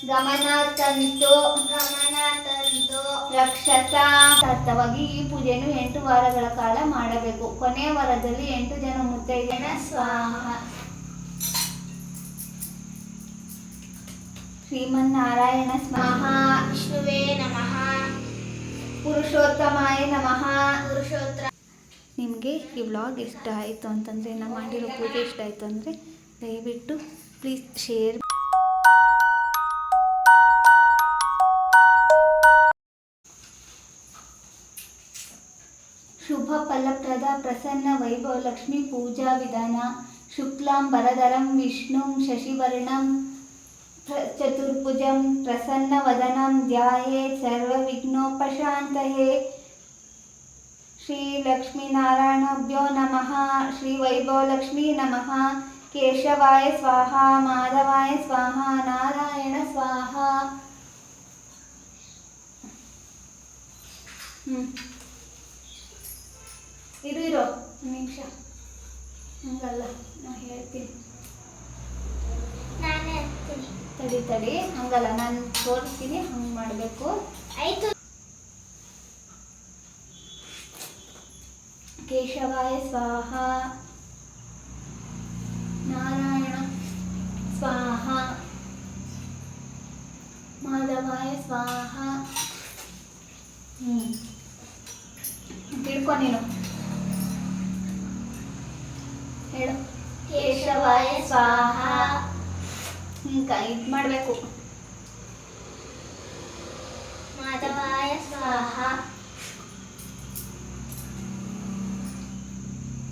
ಗಮನಾತಂತು ರಕ್ಷಸಾ. ಅರ್ಥವಾಗಿ ಈ ಪೂಜೆಯನ್ನು 8 ವಾರಗಳ ಕಾಲ ಮಾಡಬೇಕು. ಕೊನೆಯ ವಾರದಲ್ಲಿ 8 ಜನ ಮುತ್ತೈದೆಯರ ಸ್ವಾಹ. ಶ್ರೀಮನ್ನಾರಾಯಣ ಸ್ವಾಹ. ವಿಷ್ಣುವೇ ನಮಃ. ಪುರುಷೋತ್ತಮಾಯ ನಮಃ. ನಿಮಗೆ ಈ ವ್ಲಾಗ್ ಇಷ್ಟ ಆಯಿತು ಅಂತಂದರೆ, ನಾವು ಮಾಡಿರೋ ಪೂಜೆ ಇಷ್ಟ ಆಯಿತು ಅಂದರೆ ದಯವಿಟ್ಟು ಪ್ಲೀಸ್ ಶೇರ್. ಶುಭ ಫಲಪ್ರದ ಪ್ರಸನ್ನ ವೈಭವ ಲಕ್ಷ್ಮಿ ಪೂಜಾ ವಿಧಾನ. ಶುಕ್ಲಾಂ ವರದರಂ ವಿಷ್ಣುಂ ಶಶಿವರ್ಣಂ ಚತುರ್ಭುಜಂ ಪ್ರಸನ್ನ ವದನಂ ಧ್ಯಾಯೇತ್ ಸರ್ವ ವಿಘ್ನೋಪಶಾಂತಯೇ. ಶ್ರೀ ಲಕ್ಷ್ಮೀನಾರಾಯಣಭ್ಯೋ ನಮಃ. ಶ್ರೀ ವೈಭವಲಕ್ಷ್ಮೀ ನಮಃ. ಕೇಶವಾಯ ಸ್ವಾಹ. ಮಾಧವಾಯ ಸ್ವಾಹ. ನಾರಾಯಣ ಸ್ವಾಹ. ಇರೋ ಒಂದು ನಿಮಿಷ. ಹಂಗಲ್ಲ, ನಾನು ಹೇಳ್ತೀನಿ. ತಡಿ ಹಂಗಲ್ಲ, ನಾನು ತೋರಿಸ್ತೀನಿ, ಹಂಗೆ ಮಾಡಬೇಕು. ಆಯಿತು. ಕೇಶವಾಯ ಸ್ವಾಹ. ನಾರಾಯಣ ಸ್ವಾಹ. ಮಾಧವಾಯ ಸ್ವಾಹ. ತಿಳ್ಕೊ ನೀನು, ಹೇಳು. ಕೇಶವಾಯ ಸ್ವಾಹ. ಇದು ಮಾಡಬೇಕು. ಮಾಧವಾಯ ಸ್ವಾಹ.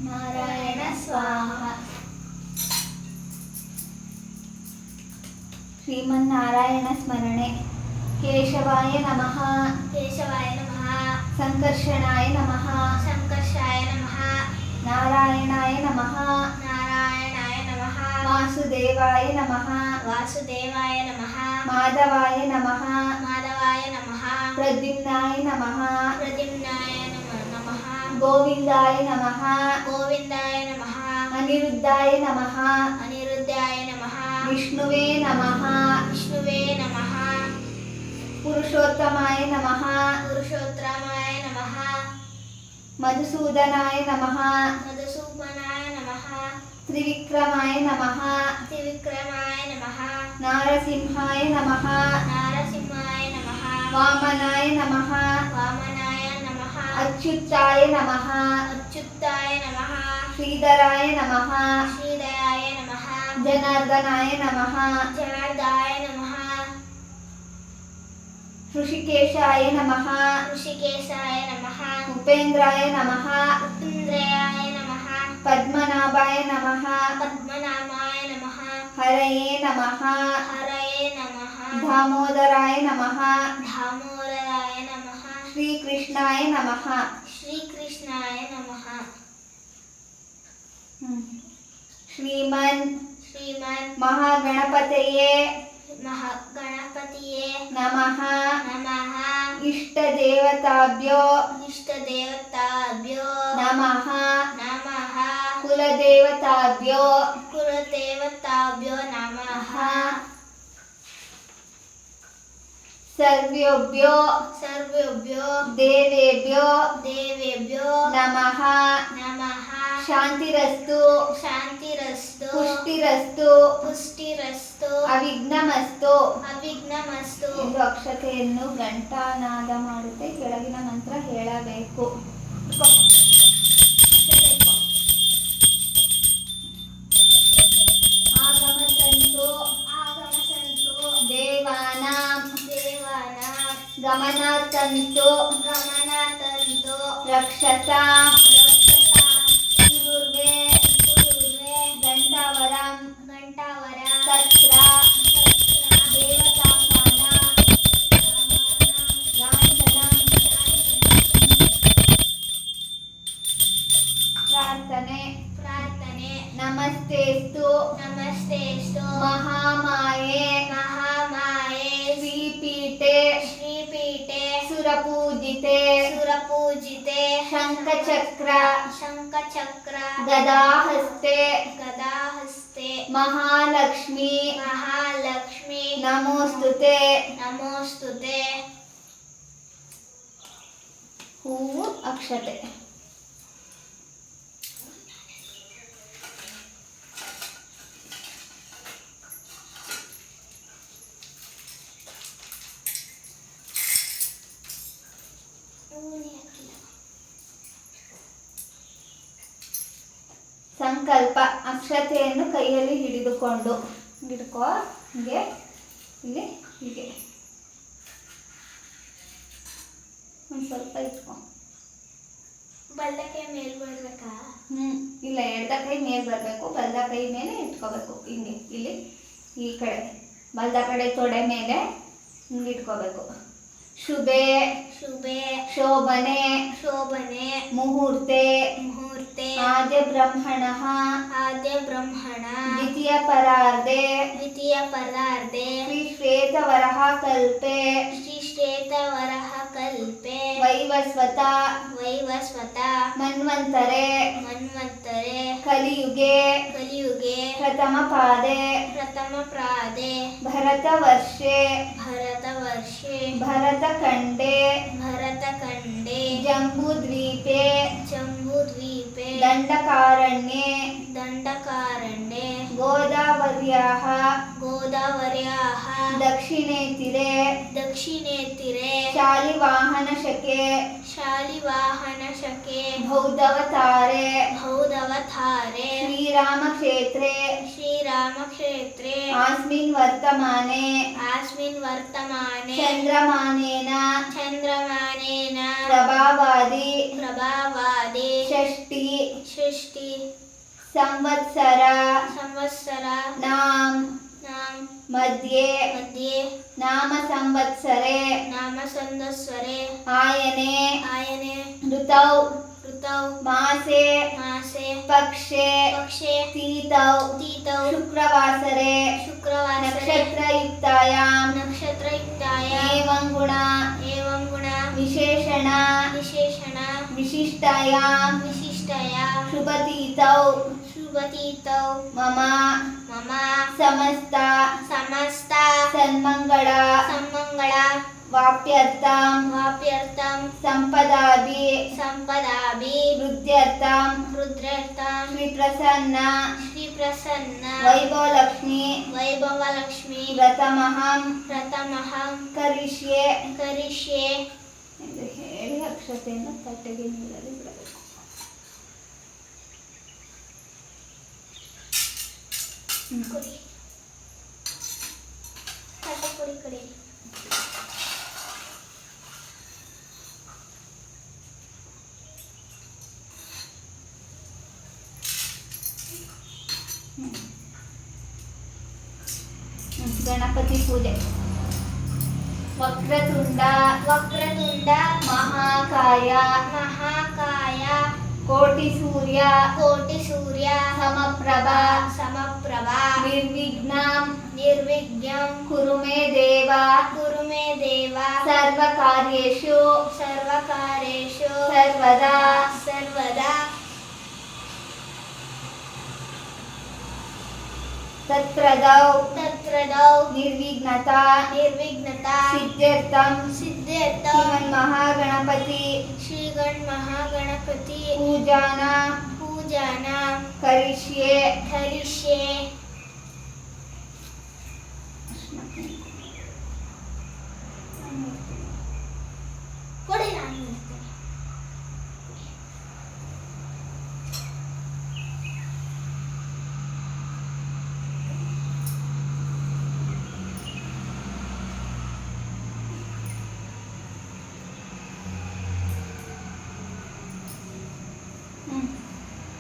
ನಾರಾಯಣ ಸ್ವಾಹ. ಶ್ರೀಮನ್ನಾರಾಯಣ ಸ್ಮರಣೆ. ಕೇಶವಾಯ ನಮಃ. ಕೇಶವಾಯ ನಮಃ. ಸಂಕರ್ಷಣಾಯ ನಮಃ. ಸಂಕರ್ಷಾಯ ನಮಃ. ನಾರಾಯಣಾಯ ನಮಃ. ನಾರಾಯಣಾಯ ನಮಃ. ವಾಸುದೇವಾಯ ನಮಃ. ವಾಸುದೇವಾಯ ನಮಃ. ಮಾಧವಾಯ ನಮಃ. ಮಾಧವಾಯ ನಮಃ. ಪ್ರದ್ಯುಮ್ನಾಯ ನಮಃ. ಪ್ರದ್ಯುಮ್ನಾಯ ನಮಃ. ಗೋವಿಂದಾಯ ನಮಃ. ಗೋವಿಂದಾಯ ನಮಃ. ಅನಿರುದ್ಧಾಯ ನಮಃ. ಅನಿರುದ್ಧಾಯ ನಮಃ. ವಿಷ್ಣುವೇ ನಮಃ. ವಿಷ್ಣುವೇ ನಮಃ. ಪುರುಷೋತ್ತಮಾಯ ನಮಃ. ಪುರುಷೋತ್ತಮಾಯ ನಮಃ. ಮಧುಸೂದನಾಯ ನಮಃ. ಮಧುಸೂದನಾಯ ನಮಃ. ತ್ರಿವಿಕ್ರಮಾಯ ನಮಃ. ತ್ರಿವಿಕ್ರಮಾಯ ನಮಃ. ನಾರಸಿಂಹಾಯ ನಮಃ. ನಾರಸಿಂಹಾಯ ನಮಃ. ವಾಮನಾಯ ನಮಃ. ವಾಮನಾಯ ನಮಃ. ಅಚ್ಯುತಾಯ ನಮಃ. ಅಚ್ಯುತಾಯ ನಮಃ. ಶ್ರೀಧರಾಯ ನಮಃ. ಶ್ರೀಧರಾಯ ನಮಃ. ಜನಾರ್ದನಾಯ ನಮಃ. ಜನಾರ್ದಾಯ ನಮಃ. ಋಷಿಕೇಶಾಯ ನಮಃ. ಋಷಿಕೇಶಾಯ ನಮಃ. ಉಪೇಂದ್ರಾಯ ನಮಃ. ಉಪೇಂದ್ರಾಯ ನಮಃ. ಪದ್ಮನಾಭಾಯ ನಮಃ. ಪದ್ಮನಾಭಾಯ ನಮಃ. ಹರಯೇ ನಮಃ. ಹರಯೇ ನಮಃ. ದಾಮೋದರಾಯ ನಮಃ. ದಾಮೋದರಾಯ ನಮಃ. ಶ್ರೀಕೃಷ್ಣಾಯ ನಮಃ. ಶ್ರೀಕೃಷ್ಣಾಯ ನಮಃ. ಶ್ರೀಮನ್ ಮಹಾಗಣಪತಿಯೇ ನಮಃ. ನಮಃ. ಇಷ್ಟದೇವತಾಭ್ಯೋ ನಮಃ. ನಮಃ. ಕುಲದೇವತಾಭ್ಯೋ ನಮಃ. ಸರ್ವ್ಯೋಭ್ಯೋ ದೇವೇಭ್ಯೋ ನಮಃ. ನಮಃ. ಶಾಂತಿರಸ್ತು ಪುಷ್ಟಿರಸ್ತು ಅವಿಘ್ನಮಸ್ತು ಎಂದು ಅಕ್ಷತೆಯನ್ನು ಘಂಟಾನಾದ ಮಾಡುತ್ತೆ ಕೆಳಗಿನ ಮಂತ್ರ ಹೇಳಬೇಕು. ಆಗಮಸಂತು ದೇವಾನಾಂ ಗಮನಾತಂತು ರಕ್ಷಸಾ ಘಂಟಾವರಂ ತತ್ರ ದೇವತಾಮಾನ ಲಾಂಛನಂ ಪ್ರಾರ್ಥನೆ. ನಮಸ್ತೇಸ್ತು ಮಹಾಮಾಯೆ ಶ್ರೀಪೀಠೆ ಸುರಪೂಜಿತೆ ಶಂಖಚಕ್ರ ಗದಾಹಸ್ತೆ ಮಹಾಲಕ್ಷ್ಮಿ ನಮೋಸ್ತುತೆ ನಮೋಸ್ತುತೆ. ಹೂವು ಅಕ್ಷತೆ. ಸಂಕಲ್ಪ ಅಕ್ಷತೆಯನ್ನು ಕೈಯಲ್ಲಿ ಹಿಡಿದುಕೊಂಡು ಹಿಡ್ಕೋ ಹೀಗೆ ಇಲ್ಲಿ ಹೀಗೆ ಒಂದು ಸ್ವಲ್ಪ ಇಟ್ಕೊ. ಬಲ್ಲಕ್ಕೆ ಮೇಲ್ ಬರ್ಬೇಕಾ? ಇಲ್ಲ, ಎಡದ ಕೈ ಮೇಲೆ ಬರಬೇಕು, ಬಲ್ದ ಕೈ ಮೇಲೆ ಇಟ್ಕೋಬೇಕು. ಹಿಂಗೆ ಇಲ್ಲಿ ಈ ಕಡೆ ಬಲ್ದ ಕಡೆ ತೊಡೆ ಮೇಲೆ ಹಿಂಗೆ ಇಟ್ಕೋಬೇಕು. ಶುಭೆ ಶುಭೆ ಶೋಭನೆ ಶೋಭನೆ ಮುಹೂರ್ತೆ ಮುಹೂರ್ತೆ ಆದ್ಯ ಬ್ರಹ್ಮಣಃ ಆದ್ಯ ಬ್ರಹ್ಮಣ ದ್ವಿತೀಯ ಪರಾರ್ಧೆ ದ್ವಿತೀಯ ಪರಾರ್ಧೆ ಶ್ರೀ ಶ್ವೇತವರಹ ಕಲ್ಪೆ ಶ್ರೀ ಶ್ವೇತವರಹ ಕಲ್ಪೆ ವೈವಸ್ವತ ವೈವಸ್ವತ ಮನ್ವಂತರೆ ಮನ್ವಂತರೆ ಕಲಿಯುಗೆ ಕಲಿಯುಗೆ ಪ್ರಥಮ ಪಾದೆ ಪ್ರಥಮ ಪ್ರಾದೆ ಭರತ ವರ್ಷೆ ಭರತ ವರ್ಷೆ ಭರತಖಂಡೆ ಭರತಖಂಡೆ ಜಂಬೂದ್ವೀಪೆ ಜಂಬೂದ್ವೀಪೆ ದಂಡಕಾರಣ್ಯೆ ದಂಡಕಾರಣ್ಯೆ ಗೋದಾವರ್ಯಾಃ ಗೋದಾವರ್ಯಾಃ ದಕ್ಷಿಣೇ ತೀರೆ ದಕ್ಷಿಣೇ ತೀರೆ ಶಾಲಿವಾಹನಶಕೆ ಶಾಲಿವಾಹನಶಕೆ ಬೌದ್ಧವತಾರೆ ಬೌದ್ಧವತಾರೆ ಶ್ರೀರಾಮಕ್ಷೇತ್ರೆ ಶ್ರೀರಾಮಕ್ಷೇತ್ರೆ ಆಸ್ಮಿನ್ ವರ್ತಮಾನೆ ಆಸ್ಮಿನ್ ವರ್ತಮಾನೆ ಚಂದ್ರಮಾನೇನ ಚಂದ್ರಮಾನೇನ ಪ್ರಭಾವಾದಿ ಪ್ರಭಾವಾದಿ ಷಷ್ಠಿ ಷಷ್ಠಿ ಸಂವತ್ಸರ ಸಂವತ್ಸರ ನಾಮ್ ನಾಮ ಮಧ್ಯೆ ಮಧ್ಯೆ ನಾಮ ಸಂವತ್ಸರೆ ನಾಮ ಸಂವತ್ಸರೆ ಆಯನೆ ಆಯನೆ ಋತೌ ಋತೌ ಮಾಸೆ ಮಾಸೆ ಪಕ್ಷೆ ಪಕ್ಷೆ ತೀತೌ ತೀತೌ ಶುಕ್ರವಾಸರೆ ಶುಕ್ರವಾಸರೆ ನಕ್ಷತ್ರಯುಕ್ತಾಯಾಂ ನಕ್ಷತ್ರಯುಕ್ತಾಯಾಂ ಏವಂ ಗುಣ ಏವಂ ಗುಣ ವಿಶೇಷಣ ವಿಶೇಷಣ ವಿಶಿಷ್ಟಾಯಾಂ ವಿಶಿಷ್ಟಯಾಂ ಶುಭತೀತೌ ಶುಭತೀತೌ ಮಮ ಮಮ ಸಮಸ್ತ ಸಮಸ್ತ ಸನ್ಮಂಗಳ ಸನ್ಮಂಗಳ ವಾಪ್ಯರ್ಥಂ ವಾಪ್ಯರ್ಥಂ ಸಂಪದಾಭಿ ಸಂಪದಾಭಿ ವೃದ್ಧ್ಯರ್ಥಂ ರುದ್ರಾರ್ಥಂ ಶ್ರೀ ಪ್ರಸನ್ನ ಶ್ರೀ ಪ್ರಸನ್ನ ವೈಭವಲಕ್ಷ್ಮಿ ವೈಭವಲಕ್ಷ್ಮಿ ವ್ರತಮಹಂ ಪ್ರಥಮಹಂ ಕರಿಷ್ಯೆ ಕರಿಷ್ಯೆ ಎಂದು ಹೇಳಿ ಅಕ್ಷತೆಯನ್ನು ತಟ್ಟೆಗೆ ನೀರಲ್ಲಿ ಬಿಡಬೇಕು. ಕೊಡಿ ತಟ್ಟೆ ಕೊಡಿ ಕೊಡಿ. ಗಣಪತಿ ಪೂಜೆ. ವಕ್ರತುಂಡ ವಕ್ರತುಂಡ ಮಹಾಕಾಯ ಮಹಾಕಾಯ ಕೋಟಿ ಸೂರ್ಯ ಕೋಟಿ ಸೂರ್ಯ ಸಮಪ್ರಭ ಸಮಪ್ರಭ ನಿರ್ವಿಘ್ನಂ ನಿರ್ವಿಘ್ನಂ ಕುರು ಮೇ ದೇವ ಕುರು ಮೇ ದೇವ ಸರ್ವಕಾರ್ಯೇಷು ಸರ್ವಕಾರ್ಯೇಷು ಸರ್ವದಾ ಸರ್ವದಾ ತತ್ರದೌ ತತ್ರದೌ ನಿರ್ವಿಘ್ನತಾ ನಿರ್ವಿಘ್ನತಾ ಸಿದ್ಧ್ಯರ್ಥಂ ಸಿದ್ಧ್ಯರ್ಥಂ ಶ್ರೀಮನ್ಮಹಾಗಣಪತಿ ಶ್ರೀಗಣ್ ಮಹಾಗಣಪತಿ ಪೂಜಾನ ಪೂಜಾನ ಕರಿಷ್ಯೆ. ಕರಿಷ್ಯೆ. ಕೊಡಿ ನಾನು ಹೇಳ್ತೇನೆ.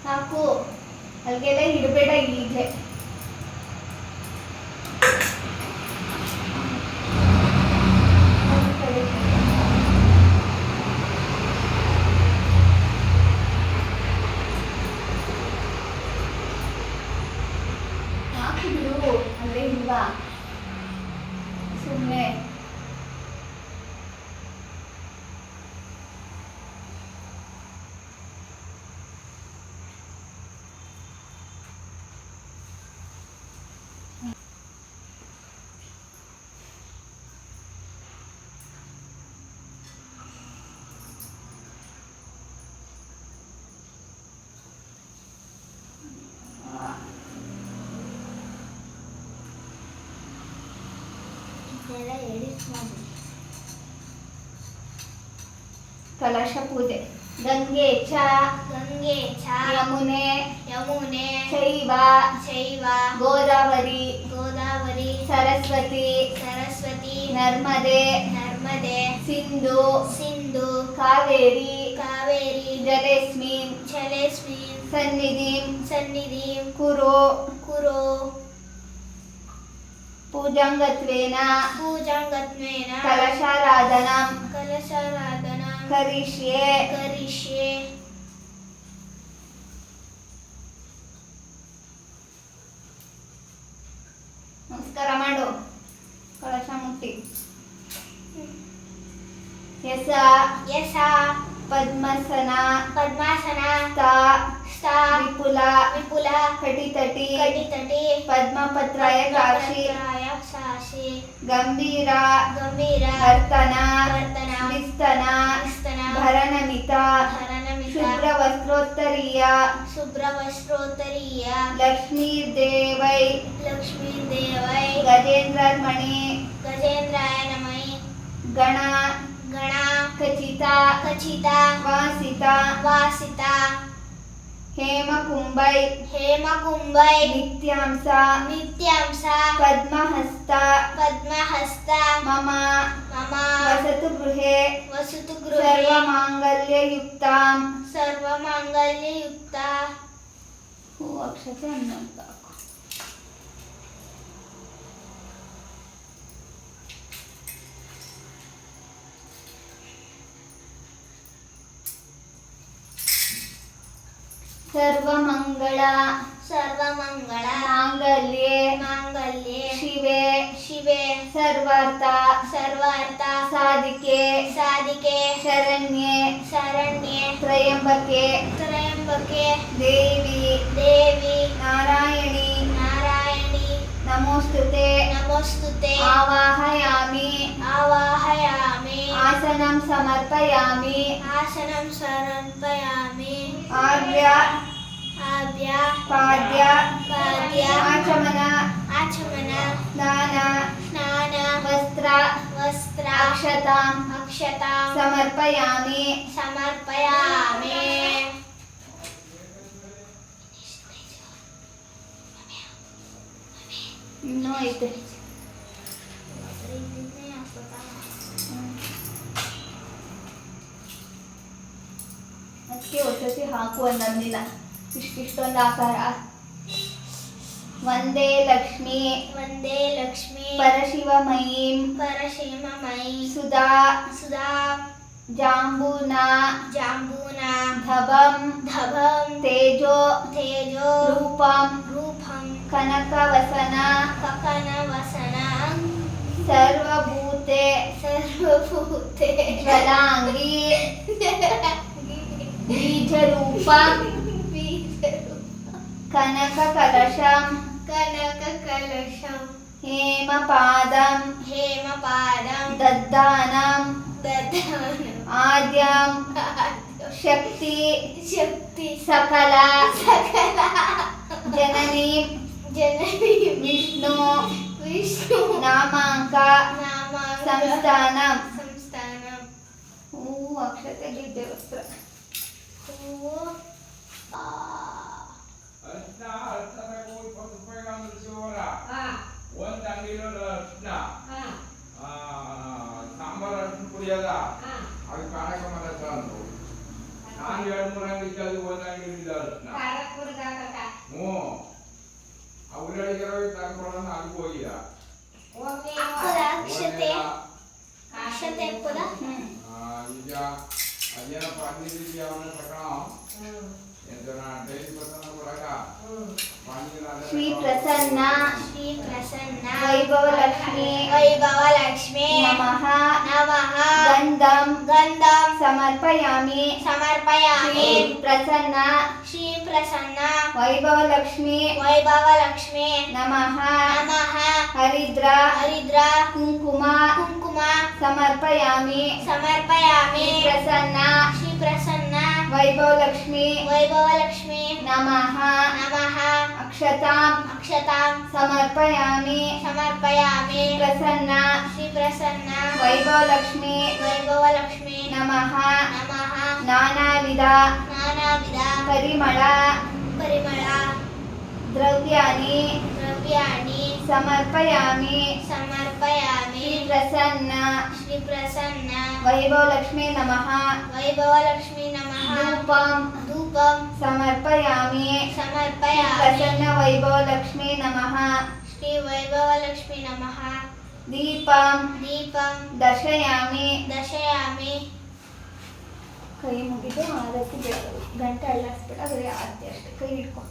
ಸಾಕು, ಅಲ್ಲಿಗೆಲ್ಲ ಇಡಬೇಡ ಈಗಲೇ. ಸಾಕು ಬಿಡು, ಅಲ್ಲೇ ಇಲ್ವಾ ಸುಮ್ಮನೆ. ಎಲ್ಲ ಎಡಿಟ್ ಮಾಡಿ. ಕಲಶ ಪೂಜೆ. ಗಂಗೆ ಚ ಗಂಗೆ ಚ ಯಮುನೆ ಯಮುನೆ ಚೈವ ಚೈವ ಗೋದಾವರಿ ಗೋದಾವರಿ ಸರಸ್ವತಿ ಸರಸ್ವತಿ ನರ್ಮದೆ ನರ್ಮದೆ ಸಿಂಧು ಸಿಂಧು ಕಾವೇರಿ ಕಾವೇರಿ ಜಲೇಸ್ಮಿನ್ ಜಲೇಸ್ಮಿನ್ ಸನ್ನಿಧಿಂ ಸನ್ನಿಧಿಂ ಕುರು ಕುರು ಪೂಜಾಂಗತ್ವೇನ ಪೂಜಾಂಗತ್ವೇನ ಕಲಶಾರಾಧನಂ ಕಲಶಾರಾಧನಂ ಕರಿಷ್ಯೆ. ಕರಿಷ್ಯೆ. ನಮಸ್ಕಾರ ಮಾಡು. ಕಳಶ ಮುಟ್ಟಿ. ಯಸ ಯಸ ಪದ್ಮಾಸನ ಪದ್ಮಾಸನ ತ ಸ್ಥ ವಿಪುಲ ವಿಪುಲ ಕಟಿತಟಿ ಕಟಿತಟಿ ಪದ್ಮಪತ್ರಾಯ ಕಾಶಿ ಪದ್ಮಪತ್ರಾಯ ಸಾಶಿ ಗಂಭೀರ ಗಂಭೀರ ಕರ್ತನ ಕರ್ತನ ವಿಸ್ತನ ವಿಸ್ತನ ಭರಣಮಿತ ಹರನಮಿತ ಶುಭ್ರ ವಸ್ತ್ರೋತ್ತರೀಯ ಶುಭ್ರವಸ್ತ್ರೋತ್ತರೀಯ ಲಕ್ಷ್ಮೀರ್ದೇವೈ ಲಕ್ಷ್ಮೀದೇವೈ ಗಜೇಂದ್ರಮಣಿ ಗಜೇಂದ್ರಾಯ ನಮೈ ಗಣ ಗಣ ಖಚಿತ ಖಚಿತ ವಾಸಿತ ವಾಸಿತ ಹೇಮಕುಂಭೈ ಹೇಮಕುಂಭೈ ನಿತ್ಯಾಂಸ ನಿತ್ಯಾಂಸ ಪದ್ಮಹಸ್ತ ಪದ್ಮಹಸ್ತ ಮಮ ಮಮ ವಸತು ಗೃಹೇ ವಸತು ಗೃಹೇ ಸರ್ವಮಾಂಗಲ್ಯಯುಕ್ತಾಂ. ಸರ್ವಮಾಂಗಲ್ಯಯುಕ್ತ. ಹೂ ಅಕ್ಷತೆ ಅನ್ನೋಂತ ಹಾಕು. ಸರ್ವಮಂಗಳ ಸರ್ವಮಂಗಳ ಮಾಂಗಲ್ಯೆ ಮಾಂಗಲ್ಯೆ ಶಿವೆ ಶಿವೆ ಸರ್ವಾರ್ಥ ಸರ್ವಾರ್ಥ ಸಾಧಿಕೆ ಸಾಧಿಕೆ ಶರಣ್ಯೆ ಶರಣ್ಯೆ ತ್ರಯಂಬಕೆ ತ್ರಯಂಬಕೆ ದೇವಿ ದೇವಿ ನಾರಾಯಣಿ ನಾರಾಯಣಿ ನಮೋಸ್ತುತೆ ನಮೋಸ್ತುತೆ ಆವಾಹಯಾಮಿ ಆವಾಹಯಾಮಿ ಆಸನಂ ಸಮರ್ಪಯಾಮಿ ಆಸನಂ ಸಮರ್ಪಯಾಮಿ ಆರ್ಯ ಆಭ್ಯ ಪಾದ್ಯ ಪಾದ್ಯ ಆಚಮನ ಆಚಮನ ಸ್ನಾನ ಸ್ನಾನ ವಸ್ತ್ರ ವಸ್ತ್ರ ಅಕ್ಷತಾಂ ಅಕ್ಷತಾಂ ಸಮರ್ಪಯಾಮಿ. ಸಮರ್ಪಯಾಮಿ. ಇನ್ನೂ ಐತೆ. ಅದಕ್ಕೆ ಒಂದ್ಸತಿ ಹಾಕು ಅನ್ನಂದಿಲ್ಲ. ಇಷ್ಟಿಷ್ಟೊಂದು ಆಕಾರ. ವಂದೇ ಲಕ್ಷ್ಮೀ ವಂದೇ ಲಕ್ಷ್ಮೀ ಪರಶಿವಮಯೀಂ ಪರಶಿವಮಯಿ ಸುಧಾ ಸುಧಾ ಜಾಂಬೂನ ಜಾಂಬೂನ ಧಬಂ ಧಭಂ ತೇಜೋ ತೇಜೋ ರೂಪಂ ರೂಪಂ ಕನಕವಸನ ಕಕನವಸನ ಸರ್ವಭೂತೆ ಸರ್ವಭೂತೆ ಜ್ವಲಾಂಗಿ ಬೀಜರೂಪಂ ಕನಕ ಕಲಶಂ ಕನಕ ಕಲಶಂ ಹೇಮಪಾದಂ ಹೇಮಪಾದಂ ದದ್ದಾನಂ ದಧಾನಂ ಆದ್ಯಂ ಶಕ್ತಿ ಶಕ್ತಿ ಸಕಲ ಸಕಲ ಜನನಿ ಜನನಿ ವಿಷ್ಣು ವಿಷ್ಣು ನಾಮಾಂಕ ನಾಮಾಂಕ ಸಂಸ್ಥಾನಂ. ಸಂಸ್ಥಾನಂ. ಹೂ ಅಕ್ಷತೆ ಗೆದ್ದೆ ವಸ್ತ್ರ. ಹೂವು ಒಂದು ಅಂಗಡಿలో ಅರ್ಶನ ಸಾಂಬಾರ್ ಅರ್ಶನ ಪುಡಿ ಅದ ಅದು ಕಾಣಕ ಮನಸ್ಸ ಅಂತು ನಾನು 2-3 ಅಂಗಡಿ ಕಲ್ದು ಒಂದು ಅಂಗಡಿ ಅರ್ಶನ ಹ್ಞೂ ಅವ್ರಿಗೆ ತಗೊಂಡು ಅದಕ್ಕೆ ಹೋಗಿದ ಅಕ್ಕದ ಅಕ್ಷತೆ ಅಕ್ಷತೆ ಅಕ್ಕದ ಈಗ ಅದೇನಪ್ಪ ಅಂಗಡಿ ಅವನ ತಗೊಳ ಎಂತನ ಡೈಲಿ ಬರ್ತಾನ ಕೊಡಕ ಶ್ರೀ ಪ್ರಸನ್ನ ಶ್ರೀ ಪ್ರಸನ್ನ ವೈಭವಲಕ್ಷ್ಮಿ ವೈಭವಲಕ್ಷ್ಮಿ ನಮಃ ನಮಃ ಗಂಧಂ ಗಂಧಂ ಸಮರ್ಪಯಾಮಿ. ಸಮರ್ಪಯಾಮಿ. ಶ್ರೀ ಪ್ರಸನ್ನ ಶ್ರೀ ಪ್ರಸನ್ನ ವೈಭವಲಕ್ಷ್ಮಿ ವೈಭವಲಕ್ಷ್ಮಿ ನಮಃ ನಮಃ ಹರಿದ್ರ ಹರಿದ್ರ ಕುಂಕುಮ ಕುಂಕುಮ ಸಮರ್ಪಯಾಮಿ. ಸಮರ್ಪಯಾಮಿ. ಶ್ರೀ ಪ್ರಸನ್ನ ಶ್ರೀ ಪ್ರಸನ್ನ ವೈಭವಲಕ್ಷ್ಮಿ ವೈಭವಲಕ್ಷ್ಮಿ ನಮಃ ನಮಃ ಅಕ್ಷತಾಂ ಅಕ್ಷತಾಂ ಸಮರ್ಪಯಾಮಿ. ಸಮರ್ಪಯಾಮಿ. ಪ್ರಸನ್ನ ಶ್ರೀ ಪ್ರಸನ್ನ ವೈಭವಲಕ್ಷ್ಮಿ ವೈಭವಲಕ್ಷ್ಮಿ ನಮಃ ನಮಃ ನಾನಾವಿಧ ನಾನಾವಿಧ ಪರಿಮಳ ಪರಿಮಳ ದ್ರವ್ಯಾಣಿ ದ್ರವ್ಯಾಣಿ ಸಮರ್ಪಯಾಮಿ ಸಮರ್ಪಯಾಮಿ ಶ್ರೀ ಪ್ರಸನ್ನ ಶ್ರೀ ಪ್ರಸನ್ನ ವೈಭವಲಕ್ಷ್ಮಿ ನಮಃ ವೈಭವಲಕ್ಷ್ಮಿ ನಮಃ ಧೂಪಂ ಧೂಪಂ ಸಮರ್ಪಯಾಮಿ ಸಮರ್ಪಯಾಮಿ ಪ್ರಸನ್ನ ವೈಭವಲಕ್ಷ್ಮಿ ನಮಃ ಶ್ರೀ ವೈಭವಲಕ್ಷ್ಮಿ ನಮಃ ದೀಪಂ ದೀಪಂ ದರ್ಶಯಾಮಿ ದರ್ಶಯಾಮಿ ಕೈ ಮುಗಿದು ಆರತಿ ಬೆಳಗು ಗಂಟೆ ಅಳ್ಳಾಡ್ಸ್ಬೇಡ ಬರೀ ಆರತಿ ಅಷ್ಟೇ ಕೈ ಹಿಡ್ಕೊ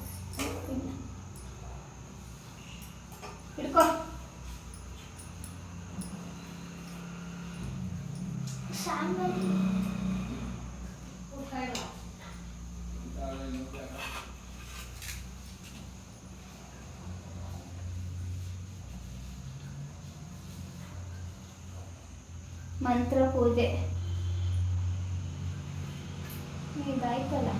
ಹಿಡ್ಕೊ ಮಂತ್ರ ಪೂಜೆ ಇದಾಯ್ತಲ್ಲ.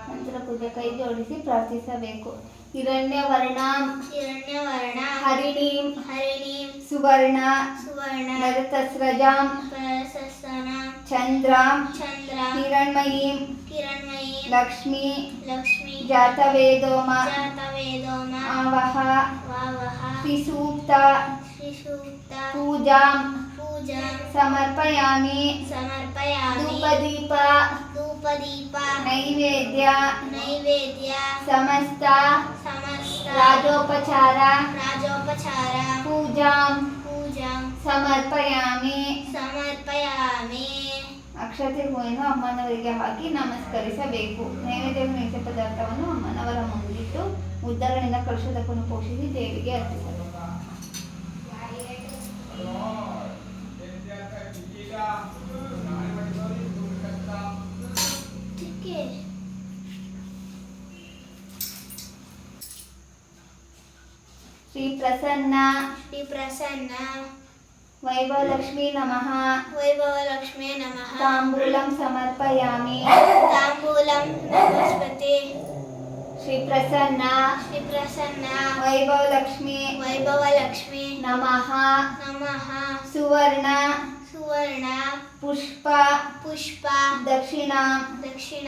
ಮಂತ್ರ ಪೂಜೆ ಕೈ ಜೋಡಿಸಿ ಪ್ರಾರ್ಥಿಸಬೇಕು. ಹಿರಣ್ಯವರ್ಣಾಂ ಹಿರಣ್ಯವರ್ಣ ಹರಿಣೀಂ ಹರಿಣೀಂ ಸುವರ್ಣ ಸುವರ್ಣ ನರತಸ್ರಜಾಂ ಪ್ರಸನ್ನ ಚಂದ್ರಾಂ ಚಂದ್ರ ಹಿರಣ್ಮಯೀಂ ಕಿರಣಮಯಿ ಲಕ್ಷ್ಮೀ ಲಕ್ಷ್ಮಿ ಜಾತವೇದೋಮ ಜಾತವೇದೋಮ ಆವಹ ವಾವಹ ಶ್ರೀಸೂಕ್ತ ಶ್ರೀಸೂಕ್ತ ಪೂಜಾಂ ಪೂಜಾ ಸಮರ್ಪಯಾಮಿ. ಸಮರ್ಪಯಾಮಿ ಧೂಪದೀಪ ಧೂಪದೀಪ ನೈವೇದ್ಯ ನೈವೇದ್ಯ ಸಮಸ್ತ ಸಮಸ್ತ ರಾಜೋಪಚಾರ ರಾಜೋಪಚಾರ ಪೂಜಾಂ ಪೂಜಾ ಸಮರ್ಪಯಾಮಿ. ಸಮರ್ಪಯಾಮಿ. ಅಕ್ಷತೆ ಹೂವನ್ನು ಅಮ್ಮನವರಿಗೆ ಹಾಕಿ ನಮಸ್ಕರಿಸಬೇಕು. ನೈವೇದ್ಯವನ್ನು ನಿತ್ಯ ಪದಾರ್ಥವನ್ನು ಅಮ್ಮನವರ ಮುಂದಿಟ್ಟು ಉದ್ದರಣಿಂದ ಕಲಶದಕ್ಕನ್ನು ಪೋಷಿಸಿ ದೇವಿಗೆ ಅರ್ಪಿಸಬೇಕು. ಶ್ರೀ ಪ್ರಸನ್ನ ಶ್ರೀ ಪ್ರಸನ್ನ ವೈಭವಲಕ್ಷ್ಮೀ ನಮಃ ವೈಭವಲಕ್ಷ್ಮೇ ನಮಃ ತಾಂಬೂಲಂ ಸಮರ್ಪಯಾಮಿ. ತಾಂಬೂಲಂ ನಮಸ್ಪತಿ ಶ್ರೀ ಪ್ರಸನ್ನ ಶ್ರೀ ಪ್ರಸನ್ನ ವೈಭವಲಕ್ಷ್ಮಿ ವೈಭವಲಕ್ಷ್ಮಿ ನಮಃ ನಮಃ ಸುವರ್ಣ ಸುವರ್ಣ ಪುಷ್ಪ ಪುಷ್ಪ ದಕ್ಷಿಣ ದಕ್ಷಿಣ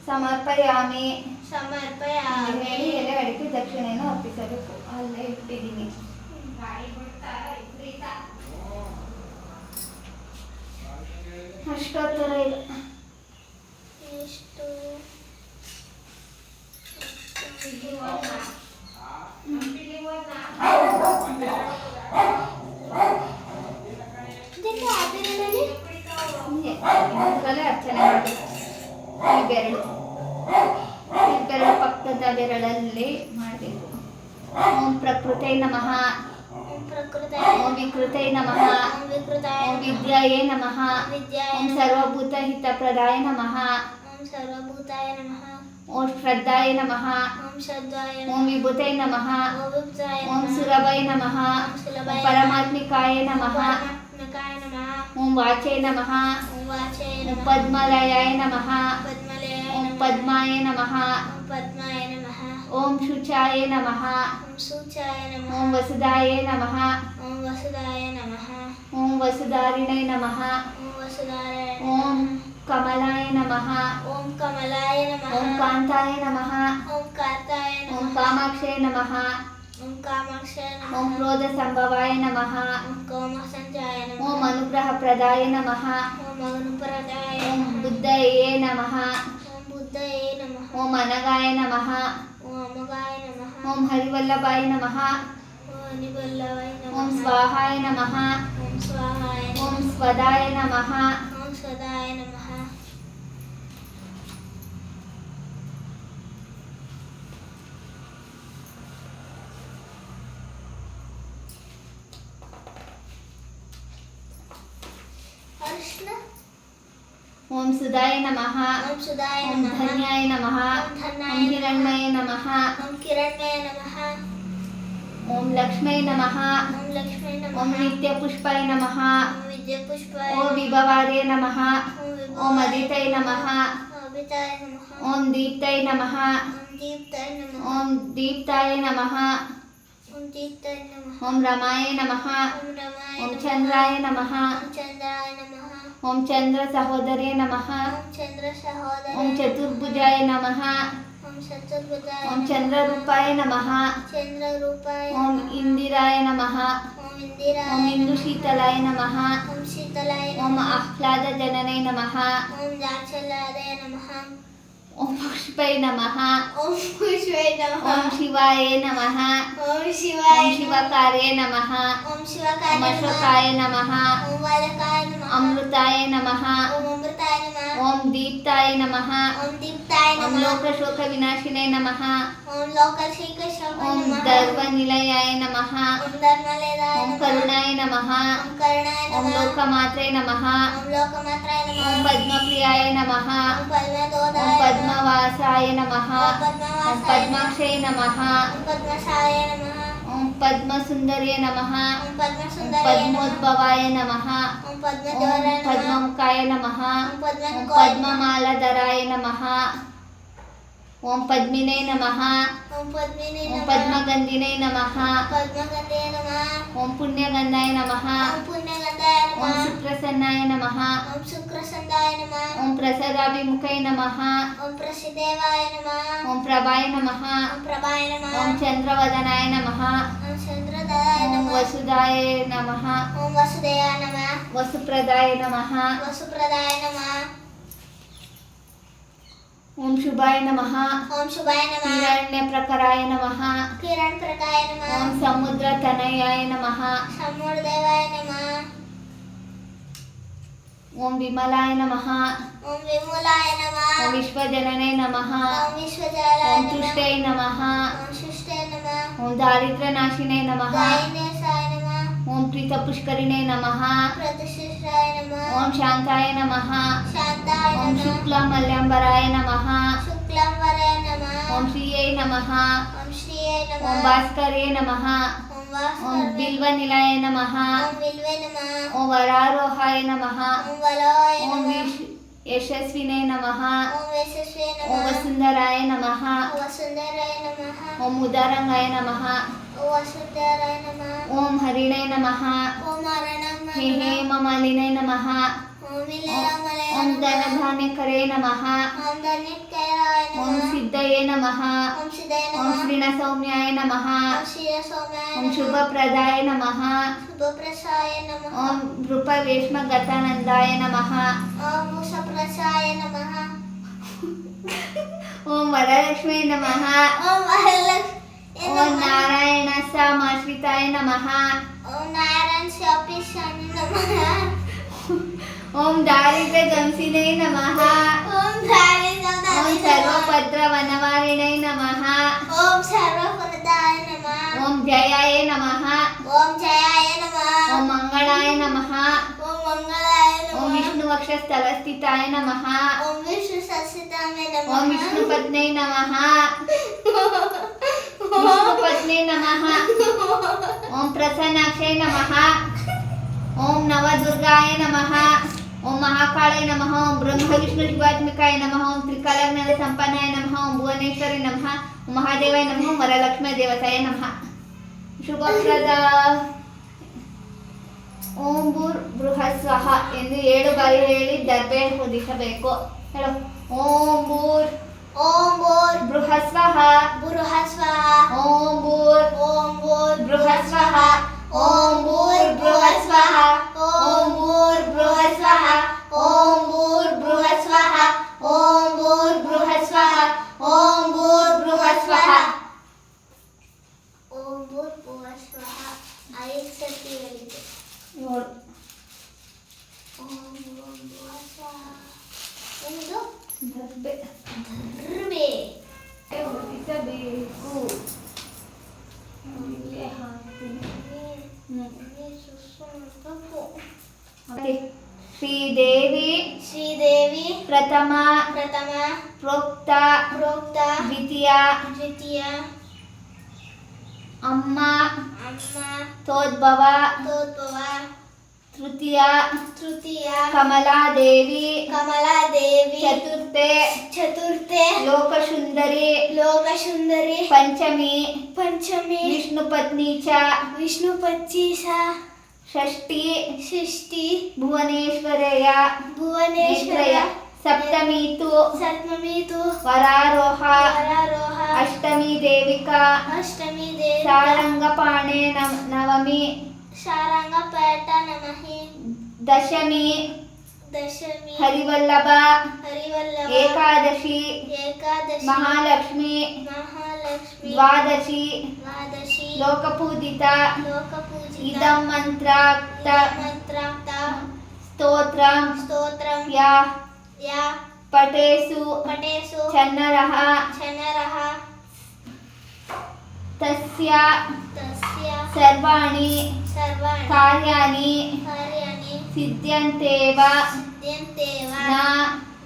ಸಮರ್ಪಯಾಮಿ. ಸಮರ್ಪಯಾಮಿ. ಹೇಳಿ ಎಲೆ ಅಡಿಕೆ ದಕ್ಷಿಣೆಯನ್ನು ಅರ್ಪಿಸಬೇಕು. ಅಲ್ಲೇ ಇಟ್ಟಿದ್ದೀನಿ. ಅಷ್ಟೋತ್ತರ ಇಲ್ಲ. ಎಷ್ಟು ಇದಕ್ಕೆ ಆದಿನಲ್ಲಿ ಕಲೆ ಅರ್ಚನೆ ಮಾಡಬೇಕು. ಈ ಬೆರಳು ಪಕ್ಕದ ಬೆರಳಲ್ಲಿ ಮಾಡಬೇಕು. ಓಂ ಪ್ರಕೃತೈ ನಮಃ ಪ್ರಕೃತ ಓಂ ವಿಕೃತೈ ನಮಃ ಓಂ ವಿಕೃತಾಯ ಓಂ ವಿದ್ಯಾಯೇ ನಮಃ ವಿದ್ಯಾಯ ಓಂ ಸರ್ವಭೂತ ಹಿತಪ್ರದಾಯ ನಮಃ ಓಂ ಸರ್ವಭೂತಾಯ ನಮಃ ಓಂ ಶ್ರದ್ಧಾಯ ನಮಃ ಓಂ ಶ್ರದ್ಧಾಯ ಓಂ ವಿಭೂತೈ ನಮಃ ಓಂ ವಿಭೂತಾಯ ಓಂ ನಮಃ ಸುರಭೈ ನಮಃ ಓಂ ಸುಲಭಾಯ ಓಂ ಪರಮಾತ್ಮಿಕಾಯ ನಮಃ ಪರಮಾತ್ಮಕಾಯ ನಮಃ ಓಂ ವಾಚೇ ನಮಃ ಓಂ ವಾಚೇ ಓಂ ನಮಃ ಪದ್ಮಲಯಾಯ ನಮಃ ಪದ್ಮಲಯಾಯ ಓಂ ನಮಃ ಪದ್ಮಾಯ ನಮಃ ಓಂ ಪದ್ಮಾಯ ನಮಃ ಓಂ ಶುಚಾಯ ನಮಃ ಓಂ ಸೂಚಾಯ ನಮಃ ಓಂ ವಸುದಾಯ ನಮಃ ಓಂ ವಸುದಾಯ ನಮಃ ಓಂ ವಸುಧಾರಿಣೈ ನಮಃ ಓಂ ವಸುಧಾಯ ಓಂ ಕಮಲಾಯ ನಮಃ ಓಂ ಕಮಲಾಯ ನಮಃ ಓಂ ಕಾಂತಾಯ ನಮಃ ಓಂ ಕಾಂತಾಯ ಓಂ ನಮಃ ಕಾಮಾಕ್ಷಯ ನಮಃ ಓಂ ಕಾಮಾಕ್ಷಯ ನಮಃ ಓಂ ಕ್ರೋಧ ಸಂಭವಾಯ ನಮಃ ಓಂ ಕೋಮಸಂಜಾಯ ನಮಃ ಓಂ ಅನುಗ್ರಹ ಪ್ರದಾಯ ನಮಃ ಓಂ ಅನುಪರದಾಯ ಓಂ ನಮಃ ಬುದ್ಧಯೇ ನಮಃ ಓಂ ಬುದ್ಧಯೇ ನಮಃ ಓಂ ಅನಗಾಯ ನಮಃ ಓಂ ಅಮಗಾಯ ನಮಃ ಓಂ ಹರಿವಲ್ಲಭಾಯ ನಮಃ ಓಂ ಅನಿವಲ್ಲವಾಯ ಓಂ ನಮಃ ಸ್ವಾಹಾಯ ನಮಃ ಓಂ ಸ್ವಾಹಾಯ ಓಂ ನಮಃ ಸ್ವದಾಯ ನಮಃ ಓಂ ಸದಾಯ ನಮಃ ಅರ್ಶನ ಓಂ ಸುಧಾಯ ನಮಃ ಓಂ ಸುಧಾಯ ಓಂ ನಮಃ ಧನ್ಯಾಯ ನಮಃ ಓಂ ಧನ್ಯಾಯ ಓಂ ಹಿರಣ್ಮಯ ನಮಃ ಓಂ ಕಿರಣ್ಮಯ ನಮಃ ಓಂ ಲಕ್ಷ್ಮೈ ನಮಃ. ಓಂ ಲಕ್ಷ್ಮೀ ಓಂ ನಮಃ. ನಿತ್ಯ ಪುಷ್ಪಾಯ ನಮಃ. ಓಂ ವಿದ್ಯಾಪುಷ್ಪಾಯ ಓಂ ವಿಭವಾರ್ಯ ನಮಃ. ನಮಃ. ಓಂ ಅದಿತೈ ನಮಃ. ಅಭಿತಾಯ ನಮಃ. ಓಂ ದೀಪ್ತೈ ನಮಃ. ಓಂ ದೀಪ್ತಾಯ ನಮಃ. ಓಂ ದೀಪ್ತಾಯ ನಮಃ. ಓಂ ದೀಪ್ತಾಯ ನಮಃ. ಓಂ ರಮಾಯ ನಮಃ. ಓಂ ರಮಾಯ ಓಂ ನಮಃ. ಚಂದ್ರಾಯ ನಮಃ. ಓಂ ಚಂದ್ರಾಯ ನಮಃ. ಓಂ ಚಂದ್ರ ಸಹೋದರೇ ನಮಃ. ಓಂ ಚಂದ್ರ ಸಹೋದರ. ಓಂ ಚತುರ್ಭುಜಾಯ ನಮಃ. ಓಂ ಚತುರ್ಭುಜಾಯ ಓಂ ನಮಃ. ಚಂದ್ರರೂಪಾಯ ನಮಃ. ಚಂದ್ರರೂಪಾಯ ಓಂ ನಮಃ. ಇಂದಿರಾಯ ನಮಃ. ಓಂ ಇಂದಿರಾಯ ಓಂ ಇಂದು ನಮಃ. ಶೀತಲಾಯ ನಮಃ. ಓಂ ಶೀತಲಾಯ ಓಂ ನಮಃ. ಆಹ್ಲಾದ ಜನನೈ ನಮಃ. ಓಂ ದಾಕ್ಷಲಾದಯ ನಮಃ. ಓಂ ಪುಷ್ಪೈ ನಮಃ. ಓಂ ಪುಷ್ಪೈ ನಮಃ. ಓಂ ಶಿವಾಯ ನಮಃ. ಓಂ ಶಿವಾಯ ಓಂ ನಮಃ. ಶಿವಕಾರ್ಯ ನಮಃ. ಓಂ ಶಿವಕಾಯ ಓಂ ನಮಃ. ಅಶೋಕಾಯ ನಮಃ. ಓಂ ವಾಲಕಾಯ ನಮಃ. ಅಮೃತಾಯ ನಮಃ. ಓಂ ಅಮೃತಾಯ ನಮಃ. ಓಂ ದೀಪ್ತಾಯ ನಮಃ. ಓಂ ದೀಪ್ತಾಯ ಓಂ ನಮಃ. ಲೋಕಶೋಕ ವಿನಾಶಿನೇ ನಮಃ. ಓಂ ಲೋಕಶೀಕರ್ಷಕಾಯ ಓಂ ನಮಃ. ಧರ್ಮನಿಲಯಾಯ ನಮಃ. ಓಂ ಧರ್ಮಲೇದಾಯ ಓಂ ನಮಃ. ಕರುಣಾಯ ನಮಃ. ಓಂ ಕರುಣಾಯ ಓಂ ನಮಃ. ಲೋಕಮಾತ್ರೇ ನಮಃ. ಓಂ ಲೋಕಮಾತ್ರಾಯ ನಮಃ. ಓಂ ಪದ್ಮಪ್ರಿಯಾಯ ನಮಃ. ಓಂ ಪದ್ಮದೋದಾಯ ಓಂ ನಮಃ. ಪದ್ಮವಾಸಾಯ ನಮಃ. ಓಂ ಓಂ ಪದ್ಮವಾಸಾಯ ಪದ್ಮಾಕ್ಷಯ ನಮಃ. ಓಂ ಪದ್ಮಸಾಯ ನಮಃ. ಓಂ ಪದ್ಮಸುಂದರ್ಯ ನಮಃ. ಓಂ ಓಂ ಪದ್ಮಸುಂದರಾಯ ನಮಃ. ಪದ್ಮೋದ್ಭವಾಯ ನಮಃ. ಓಂ ಓಂ ಪದ್ಮಜೋರಾಯ ನಮಃ. ಪದ್ಮಮುಖಾಯ ನಮಃ. ಓಂ ಓಂ ಪದ್ಮಮುಖಾಯ ನಮಃ. ಪದ್ಮಮಾಲಾಧರಾಯ ನಮಃ. ಓಂ ಪದ್ಮಿನೇ ನಮಃ. ಓಂ ಪದ್ಮಿನೇ ಓಂ ನಮಃ. ಪದ್ಮಗಂಧಿನೇ ನಮಃ. ಪದ್ಮಗಂಧೇ ನಮಃ. ಓಂ ಪುಣ್ಯಗಂಧಾಯ ನಮಃ. ಓಂ ಪುಣ್ಯಗಂಧಾಯ ಓಂ ನಮಃ. ಸುಪ್ರಸನ್ನಾಯ ನಮಃ. ಓಂ ಶುಕ್ರಸಂಧಾಯ ನಮಃ. ಓಂ ಪ್ರಸದಾಭಿಮುಖೈ ನಮಃ. ಓಂ ಪ್ರಸಿದೇವಾಯ ನಮಃ. ಓಂ ಪ್ರಭಾಯ ನಮಃ. ಓಂ ಪ್ರಭಾಯ ನಮಃ. ಓಂ ಚಂದ್ರವದನಾಯ ನಮಃ. ಓಂ ಚಂದ್ರದಾಯ ಓಂ ನಮಃ. ವಸುದಾಯ ನಮಃ. ಓಂ ವಸುದೇಯ ನಮಃ. ವಸುಪ್ರದಾಯ ನಮಃ. ವಸುಪ್ರದಾಯ ನಮಃ. ಓಂ ಶುಭಾಯ ನಮಃ. ಓಂ ಶುಭಾಯ ನಮಃ. ಹಿರಣ್ಯ ಪ್ರಕರಾಯ ನಮಃ. ಕಿರಣ್ ಪ್ರಕಾಯ ನಮಃ. ಓಂ ಸಮುದ್ರ ತನಯಾಯ ನಮಃ. ಸಮೂರ್ದೇವಾಯ ನಮಃ. ಓಂ ವಿಮಲಾಯ ನಮಃ. ಓಂ ವಿಮಲಾಯ ನಮಃ. ಓಂ ವಿಶ್ವಜನನೇ ನಮಃ. ಓಂ ವಿಶ್ವಜಾಲಾಯ ಓಂ ನಮಃ. ತುಷ್ಟೈ ನಮಃ. ಓಂ ಶಿಷ್ಟೇ ನಮಃ. ಓಂ ದಾರಿದ್ರ್ಯನಾಶಿನೇ ನಮಃ. ದಾಯಿನೇಶಾಯ ನಮಃ. ಓಂ ಪ್ರೀತಪುಷ್ಕರಿಣೇ ನಮಃ. ಪ್ರತಿಷ್ಠಾಯ ನಮಃ. ಓಂ ಶಾಂತಾಯ ನಮಃ. ಶಾಂತಾಯ ಓಂ ನಮಃ. ಶುಕ್ಲಮಲ್ಯಾಂಬರಾಯ ನಮಃ. ಶುಕ್ಲಾಂಬರಾಯ ನಮಃ. ಓಂ ಶ್ರೀಯೈ ನಮಃ. ಓಂ ಶ್ರೀಯೈ ನಮಃ. ಓಂ ಭಾಸ್ಕರ್ಯೇ ನಮಃ. ಓಂ ಓಂ ವಾಸ್ಕರ್ಯ. ಬಿಲ್ವನಿಲಯ ನಮಃ. ಓಂ ವಿಲ್ವೇ ನಮಃ. ಓಂ ವರಾರೋಹಾಯ ನಮಃ. ಓಂ ವಲವಾಯ ಓಂ ನಮಃ. ಯಶಸ್ವಿನೇ ನಮಃ. ಓಂ ಯಶಸ್ವೇ ಓಂ ನಮಃ. ವಸುಂಧರಾಯ ನಮಃ. ಓಂ ವಸುಂಧರಾಯ ನಮಃ. ಓಂ ಉದಾರಂಗಾಯ ನಮಃ. ಓಂ ವಸುಂಧರಾಯ ನಮಃ. ಓಂ ಹರಿಣೇ ನಮಃ. ಓಂ ಅರಣಂ ಹೇ ನಮಃ. ಹೇಮಮಾಲಿನೇ ನಮಃ. ಓಂ ವಿಲಯಮಲಯ ಓಂ ನಮಃ. ಧನಧಾನ್ಯಕರೇ ನಮಃ. ಓಂ ಧನ್ಯತ್ಕರಾಯ ಓಂ ನಮಃ. ಸಿದ್ಧಯೇ ನಮಃ. ಓಂ ಸಿದ್ಧಯ ಓಂ ನಮಃ. ಶ್ರೀಣಸೌಮ್ಯಾಯ ನಮಃ. ಓಂ ಶ್ರೀಯ ಸೌಮ್ಯಾಯ ಓಂ ನಮಃ. ಶುಭಪ್ರದಾಯ ನಮಃ. ಶುಭಪ್ರಸಾಯ ನಮಃ. ಓಂ ನೃಪವೇಶ್ಮಗತಾನಂದಾಯ ನಮಃ. ಓಂ ವೃಷಪ್ರಸಾಯ ನಮಃ. ಓಂ ವರಲಕ್ಷ್ಮೀ ನಮಃ. ಓಂ ವರಲಕ್ಷ್ಮೀ ಓಂ ನಮಃ. ನಾರಾಯಣ ಸಮಾಶ್ರಿತಾಯ ನಮಃ. ಓಂ ನಾರಾಯಣ ಶಾಪಿಶಾನಿ ನಮಃ. ಓಂ ದಾರಿದ್ರ್ಯ ದಂಸಿನೇ ನಮಃ. ಓಂ ಧಾರಿ ಓಂ ನಮಃ. ಸರ್ವಪತ್ರ ವನವಾರಿಣೈ ನಮಃ. ಓಂ ಸರ್ವಫಲದಾಯ ನಮಃ. ಓಂ ಜಯಾಯ ನಮಃ. ಓಂ ಜಯಾಯ ನಮಃ. ಓಂ ಮಂಗಳಾಯ ನಮಃ. ಓಂ ಮಂಗಳಾಯ ಓಂ ನಮಃ. ವಿಷ್ಣುವಕ್ಷಸ್ಥಲಸ್ಥಿತಾಯ ನಮಃ. ಓಂ ವಿಷ್ಣು ಸಸ್ಯತಾಮೇ ನಮಃ. ಓಂ ವಿಷ್ಣುಪತ್ನೇ ನಮಃ. ವಿಷ್ಣುಪತ್ನೇ ನಮಃ. ಓಂ ಪ್ರಸನ್ನಾಕ್ಷೈ ನಮಃ. ಓಂ ನವದುರ್ಗಾಯ ನಮಃ. ಓಂ ಮಹಾಕಾಳಾಯ ನಮಃ. ಓಂ ಬ್ರಹ್ಮ ವಿಷ್ಣು ಶಿವಾತ್ಮಿಕಾಯ ನಮಃ. ಓಂ ತ್ರಿಕಾಲಜ್ಞಾನ ಸಂಪನ್ನಾಯ ನಮಃ. ಓಂ ಭುವನೇಶ್ವರಿ ನಮಃ. ಓಂ ಮಹಾದೇವಾಯ ನಮಃ. ಓಂ ವರಲಕ್ಷ್ಮೀ ದೇವತಾಯ ನಮಃ. ಶುಭಪ್ರದ ಓಂ ಭೂರ್ ಬೃಹಸ್ವಹ ಎಂದು 7 ಬಾರಿ ಹೇಳಿ ದರ್ಬೆ ಹೊದಿಸಬೇಕು. ಹೇಳು. ಓಂ ಭೂರ್ ಓಂ ಭೂರ್ ಬೃಹಸ್ವಹ. ಬೃಹಸ್ವಃ. ಓಂ ಭೂರ್ ಓಂ ಭೂರ್ ಬೃಹಸ್ವಹ. ಓಂ ಭೂರ್ ಬೃಹಸ್ವಹ. ಓಂ ಭೂರ್ ಬೃಹಸ್ವಹ. ಓಂ ಭೂರ್ ಬೃಹಸ್ವಹ. ಓಂ ಭೂರ್ ಬೃಹಸ್ವಹ. ಓಂ ಭೂರ್ ಬೃಹಸ್ವಹ. ಓಂ ಭೂರ್ ಭುವಸ್ವಃ 5 ಸತಿ ಹೇಳಿದೆ. 7 ಓಂ ಭೂರ್ ಭುವಸ್ವಃ. ಒಂದು ದರ್ಬೆ ಧರ್ಮೆ. ಹೊದಿಸಬೇಕು. ಇಲ್ಲೇ ಹಾಕ್ತೀನಿ. ಮತ್ತೆ ಶ್ರೀದೇವಿ ಶ್ರೀದೇವಿ ಪ್ರಥಮ ಪ್ರಥಮ ಪ್ರೋಕ್ತ ಪ್ರೋಕ್ತ ದ್ವಿತೀಯ ದ್ವಿತೀಯ ಅಮ್ಮ ಅಮ್ಮ ತೋದ್ಭವ ತೋದ್ಭವ ತೃತೀಯ ತೃತೀಯ ಕಮಲಾದೇವಿ ಕಮಲಾದೇವಿ ಚತುರ್ಥೆ ಚತುರ್ಥೆ ಲೋಕಸುಂದರಿ ಲೋಕಸುಂದರಿ ಪಂಚಮಿ ಪಂಚಮಿ ವಿಷ್ಣು ಪತ್ನಿ ಚ ವಿಷ್ಣು ಪಚ್ಚೀಸ ಷಷ್ಠಿ ಷಷ್ಠಿ ಭುವನೇಶ್ವರಯ ಭುವನೇಶ್ವರ ಸಪ್ತಮಿ ತು ಸಪ್ತಮಿ ತು ವರಾರೋಹ ವರಾರೋಹ ಅಷ್ಟಮಿ ದೇವಿಕಾ ಅಷ್ಟಮಿ ದೇವಿ ಸಾರಂಗಪಾಣೆ ನವಮಿ ಶಾರಂಗಪೇಟ ನಮಃ ದಶಮಿ ದಶಮಿ ಹರಿವಲ್ಲಭ ಹರಿವಲ್ಲಭ ಏಕಾದಶಿ ಏಕಾದಶಿ ಮಹಾಲಕ್ಷ್ಮಿ ಮಹಾಲಕ್ಷ್ಮಿ ದ್ವಾದಶಿ ದ್ವಾದಶಿ ಲೋಕಪೂಜಿತ ಲೋಕಪೂಜಿತ ಇದಂ ಮಂತ್ರಾಕ್ತ ಮಂತ್ರಾಕ್ತ ಸ್ತೋತ್ರಂ ಸ್ತೋತ್ರಂ ಯಾ ಯಾ ಪಠೇಸು ಪಠೇಸು ಚನ್ನರಃ ಚನ್ನರಃ ತಸ್ಯ ತಸ್ಯ ಸರ್ವಾಣಿ ಸರ್ವಾಣಿ ಕಾರ್ಯಾಣಿ ಕಾರ್ಯಾಣಿ ಸಿದ್ಧ್ಯಂತೇವ ಸಿದ್ಧ್ಯಂತೇವ ನ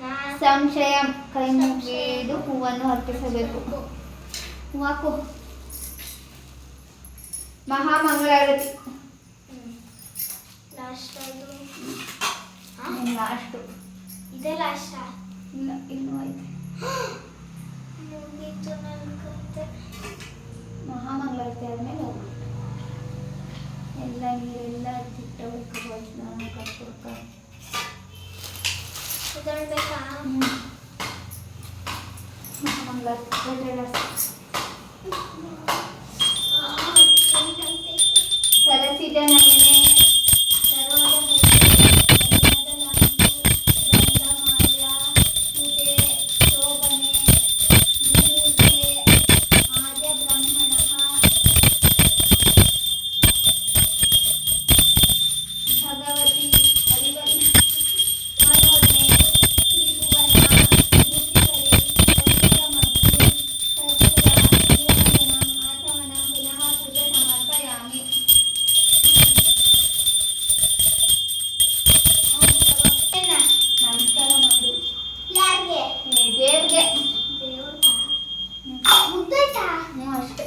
ನ ಸಂಶಯಂ. ಕೈ ಮುಗಿದು ಹೂವನ್ನು ಅರ್ಪಿಸಬೇಕು. ಹೂವಾಕು. ಮಹಾಮಂಗಳಾರತಿ ಲಾಸ್ಟ್ ಅದು ಲಾಸ್ಟು. ಇದೇ ಲಾಸ್ಟ್ ಇಲ್ಲ ಇನ್ನೂ ಐತೆ. ಮುಗೀತು ನನ್ನ ಕತೆ. ಮಹಾಮಂಗಳಾರತಿ ಆದಮೇಲೆ ಹೋಗ್ಬೇಕು. ಎಲ್ಲ ನೀರೆಲ್ಲ ತಿಟ್ಟಬೇಕು. ಸ್ನಾನ ಕರ್ಕೊಡ್ಕ ಇದಳ್ಬೇಕಾ ಮಹಾಮಂಗಳಾರತಿ ಸರಸಿಜ ನಯನೆ ನಮಸ್ಕಾರ ಮಾಡು. ಯಾರಿಗೆ ದೇವ್ರಿಗೆ. ದೇವ್ರಾ ಮುದ್ದಾಯ್ತಾ ಅಷ್ಟೇ.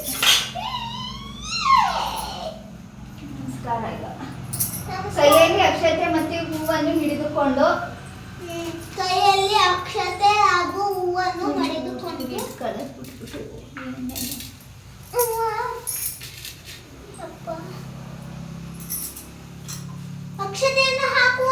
ನಮಸ್ಕಾರ. ಈಗ ಕೈಯಲ್ಲಿ ಅಕ್ಷತೆ ಮತ್ತೆ ಹೂವನ್ನು ಹಿಡಿದುಕೊಂಡು ಕೈಯಲ್ಲಿ ಅಕ್ಷತೆ ಹಾಗೂ ಹೂವನ್ನು ಪಡೆದುಕೊಂಡು ಅಕ್ಷತೆಯನ್ನು ಹಾಕುವ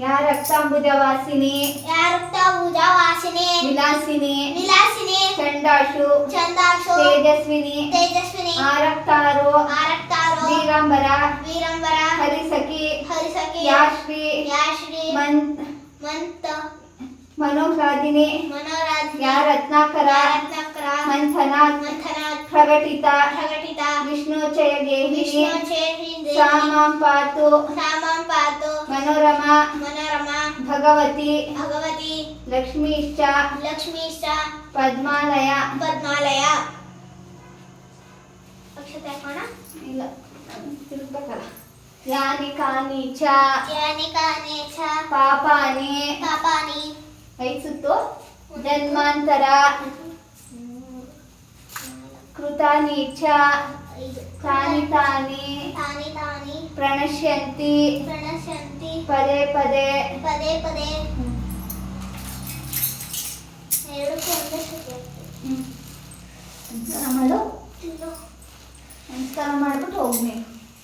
ಯಾ ರಕ್ತಾಂಬುಜ ವಾಸಿನಿ ಯಾರಕ್ತ ಪೂಜಾ ವಾಸಿನಿ ವಿಲಾಸಿನಿ ವಿಲಾಸಿನಿ ಚಂಡಾಶು ಚಂದಾಶು ತೇಜಸ್ವಿನಿ ತೇಜಸ್ವಿನಿ ಆರಕ್ತಾರು ಆರಕ್ತಾರು ವೀರಂಬರ ವೀರಂಬರ ಹರಿಸಖಿ ಹರಿಸಖಿ ಯಾಶ್ರೀ ಯಾಶ್ರೀ ಮಂತ ಮನೋರಾಧಿನಿ ಮನೋರಾಜ್ಞ ಯಾ ರತ್ನಾಕರ ರತ್ನಾಕರ ಮಂಥನಾಥ್ ಮಂಥನಾಥ್ ಪ್ರಕಟಿತ ಪ್ರಕಟಿತ ವಿಷ್ಣುಚಯ ಗೇಹಿನಿ ವಿಷ್ಣು ಚೇಹಿಂದೆ ಸಾಮಾಂ ಪಾತು ಸಾಮಂ ಪಾತು ಮನೋರಮಾ ಮನೋರಮಾ ಭಗವತಿ ಭಗವತಿ ಲಕ್ಷ್ಮೀಶ್ಚ ಲಕ್ಷ್ಮೀಶ್ಚ ಪದ್ಮಾಲಯ ಪದ್ಮಾಲಯ ಅಕ್ಷತೆ ಹಾಕೋಣ ಇಲ್ಲ ತಿರುಗ್ಬೇಕಲ್ಲ. ಯಾನಿ ಕಾನಿ ಚ ಯಾನಿ ಕಾನಿ ಚ ಪಾಪಾನಿ ಪಾಪಾನಿ 5 ಸುತ್ತು ಜನ್ಮಾಂತರ ಕೃತಾನಿ ಚ ತಾನಿ ತಾನಿ ತಾನಿ ತಾನಿ ಪ್ರಣಶ್ಯಂತಿ ಪ್ರಣಶ್ಯಂತಿ ಪದೇ ಪದೇ. ಪದೇ ಪದೇ ಎರಡಕ್ಕೂ ಒಂದೇ ಸತಿ ನಮಸ್ಕಾರ ಮಾಡು. ಇದು ನಮಸ್ಕಾರ ಮಾಡ್ಬಿಟ್ಟು ಹೋಗ್ನಿ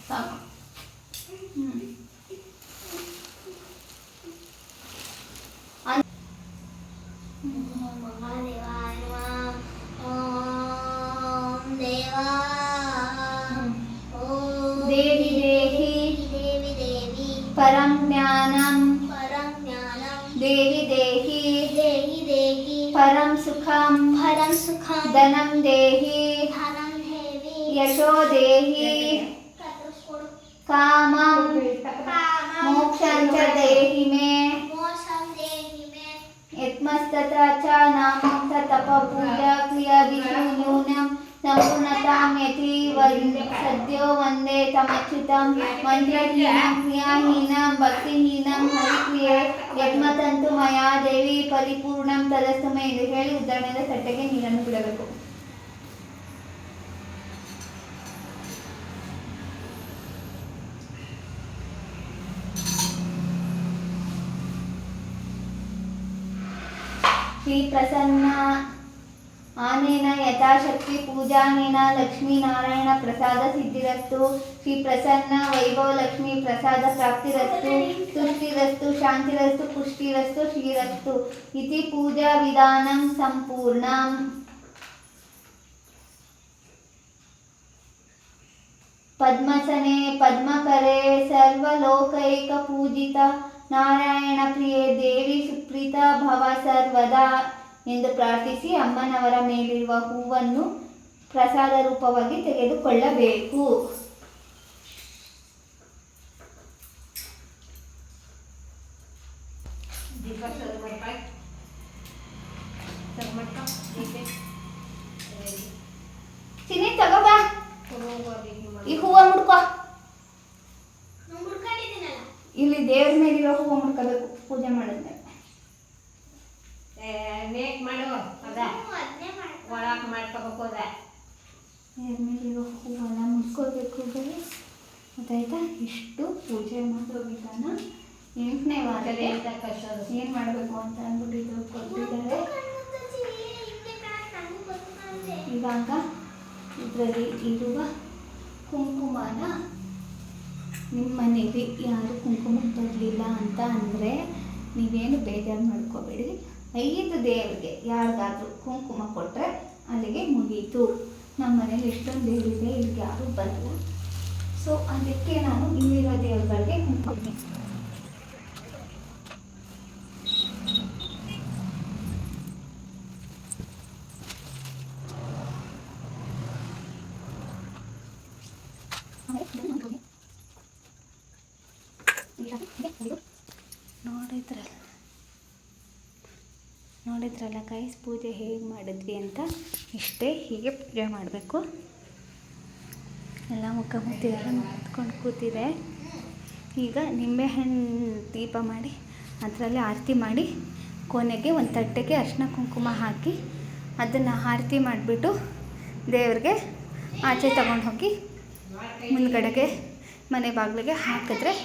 ಸಾಕು. ಮಹಾದೇವಾಯ ನಮಃ. ಓಂ ದೇವಾ ಓಂ ದೇವಿ ದೇಹಿ ದೇವಿ ದೇವಿ ಪರಂ ಜ್ಞಾನಂ ಪರಂ ಜ್ಞಾನಂ ದೇವಿ ದೇಹಿ ದೇಹಿ ದೇಹಿ ಪರಂ ಸುಖಂ ಪರಂ ಸುಖಂ ಧನಂ ದೇಹಿ ಧನಂ ದೇವಿ ಯಶೋ ದೇಹಿ ಕತ್ತರಿಸ್ಕೊಡು. ಕಾಮಂ ಕಾಮಂ ಮೋಕ್ಷಂ ಚ ದೇಹಿ ಮೇ ಮೋಕ್ಷಂ ದೇಹಿ ಮೇ ಯತ್ಮಸ್ತತ್ರ ಚ ನಾಮಂ ತಪ ಪೂಜಾ ಕ್ರಿಯಾ ವಿಷ್ಣು ನ್ಯೂನಂ ಸಂಪೂರ್ಣತಾಂ ಯತಿ ಸದ್ಯೋ ವಂದೇ ತಮಚ್ಯುತಂ ಮಂತ್ರಹೀನಂ ಕ್ರಿಯಾಹೀನಂ ಭಕ್ತಿಹೀನಂ ಹರಿಕ್ರಿಯೆ ಯತ್ಮತಂತು ಮಯಾ ದೇವಿ ಪರಿಪೂರ್ಣಂ ತದಸ್ತಮೆ ಎಂದು ಹೇಳಿ ಉದ್ದಾರಣದ ತಟ್ಟೆಗೆ ನೀರನ್ನು ಬಿಡಬೇಕು. ಶ್ರೀ ಪ್ರಸನ್ನ ಆನೇನ ಯಥಾಶಕ್ತಿ ಪೂಜಾನೇನ ಲಕ್ಷ್ಮೀನಾರಾಯಣ ಪ್ರಸಾದ ಸಿದ್ಧಿರಸ್ತು. ಶ್ರೀ ಪ್ರಸನ್ನ ವೈಭವ ಲಕ್ಷ್ಮೀ ಪ್ರಸಾದ ಪ್ರಾಪ್ತಿರಸ್ತು. ತುಷ್ಟಿರಸ್ತು ಶಾಂತಿರಸ್ತು ಪುಷ್ಟಿರಸ್ತು ಶ್ರೀರಸ್ತು ಇತಿ ಪೂಜಾ ವಿಧಾನಂ ಸಂಪೂರ್ಣಂ. ಪದ್ಮಸನೆ ಪದ್ಮಕರೆ ಸರ್ವಲೋಕೈಕ ಪೂಜಿತ ನಾರಾಯಣ ಪ್ರಿಯೆ ದೇವಿ ಸುಪ್ರೀತ ಭವ ಸರ್ವದಾ ಎಂದು ಪ್ರಾರ್ಥಿಸಿ ಅಮ್ಮನವರ ಮೇಲಿರುವ ಹೂವನ್ನು ಪ್ರಸಾದ ರೂಪವಾಗಿ ತೆಗೆದುಕೊಳ್ಳಬೇಕು. ಚಿನ್ನಿ ತಗೋಬಾ, ಈ ಹೂವ ಮುಡ್ಕೋ. ನಾನು ಮುಡ್ಕೊಂಡಿದ್ದೀನಲ್ಲ. ಇಲ್ಲಿ ದೇವ್ರ ಮೇಲಿರೋ ಹೂವ ಮುಡ್ಕೋಬೇಕು ಪೂಜೆ ಮಾಡಿದ್ಮೇಲೆ. ಮೇಕ್ ಮಾಡು ಅದ ಅದನ್ನೇ ಮಾಡ್ತೀನಿ. ಒಳಗೆ ಮಾಡ್ಕೋಬೇಕು ಅದ ದೇವ್ರ ಮೇಲಿರೋ ಹೂವನ್ನ ಮುಡ್ಕೋಬೇಕು ಗೈಸ್. ಗೊತ್ತಾಯ್ತಾ? ಇಷ್ಟು ಪೂಜೆ ಮಾಡೋ ವಿಧಾನ 8ನೇ ವಾರದಲ್ಲಿ ಏನು ಮಾಡಬೇಕು ಅಂತ ಅಂದ್ಬಿಟ್ಟು ಕೊಟ್ಟಿದ್ದಾರೆ. ಇವಾಗ ಇದರಲ್ಲಿ ಇರುವ ಕುಂಕುಮನ ನಿಮ್ಮ ಮನೇಲಿ ಯಾರು ಕುಂಕುಮ ತರಲಿಲ್ಲ ಅಂತ ಅಂದರೆ ನೀವೇನು ಬೇಜಾರು ಮಾಡ್ಕೋಬೇಡಿ. 5 ದೇವರಿಗೆ ಯಾರಿಗಾದ್ರೂ ಕುಂಕುಮ ಕೊಟ್ಟರೆ ಅಲ್ಲಿಗೆ ಮುಗೀತು. ನಮ್ಮ ಮನೇಲಿ ಎಷ್ಟೊಂದು ದೇವರಿದೆ, ಇಲ್ಲಿಗೆ ಯಾರೂ ಬರಲ್ಲ. ಸೊ ಅದಕ್ಕೆ ನಾನು ಇಲ್ಲಿರೋ ದೇವರುಗಳಿಗೆ ಕುಂಕುಮ ನೋಡಿದ್ರಲ್ಲ ಗೈಸ್ ಪೂಜೆ ಹೇಗೆ ಮಾಡಿದ್ವಿ ಅಂತ. ಇಷ್ಟೇ, ಹೀಗೆ ಪೂಜೆ ಮಾಡಬೇಕು. ಎಲ್ಲ ಮುಖಮುತ್ತಿಗೆಲ್ಲ ಮುತ್ಕೊಂಡು ಕೂತಿದೆ. ಈಗ ನಿಂಬೆಹಣ್ಣು ದೀಪ ಮಾಡಿ ಅದರಲ್ಲಿ ಆರತಿ ಮಾಡಿ ಕೊನೆಗೆ ಒಂದು ತಟ್ಟೆಗೆ ಅರಿಶಿನ ಕುಂಕುಮ ಹಾಕಿ ಅದನ್ನು ಆರತಿ ಮಾಡಿಬಿಟ್ಟು ದೇವ್ರಿಗೆ ಆಚೆ ತಗೊಂಡು ಹೋಗಿ ಮುಂದ್ಗಡೆಗೆ ಮನೆ ಬಾಗಿಲಿಗೆ ಹಾಕಿದ್ರೆ